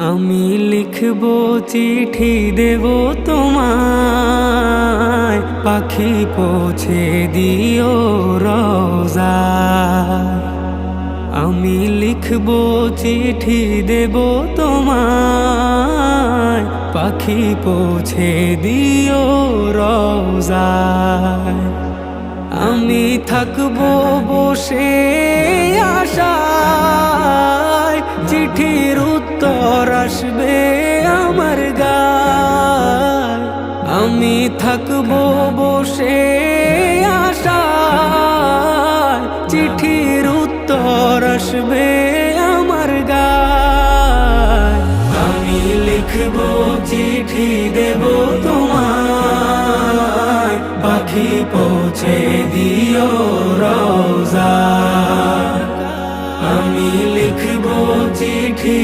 আমি লিখব চিঠি দেব তোমায়, পাখি পৌঁছে দিও রওজায়। আমি লিখব চিঠি দেব তোমায়, পাখি পৌঁছে দিও রওজায়। আমি থাকবো বসে আশায়, চিঠির উত্তর আসবে আমার গায়। আমি থাকবো বসে আশায়, চিঠির উত্তর আসবে আমার গায়। আমি লিখবো চিঠি দেব তোমায়, পাখি পৌঁছে দিও রওজায়। আমি লিখবো চিঠি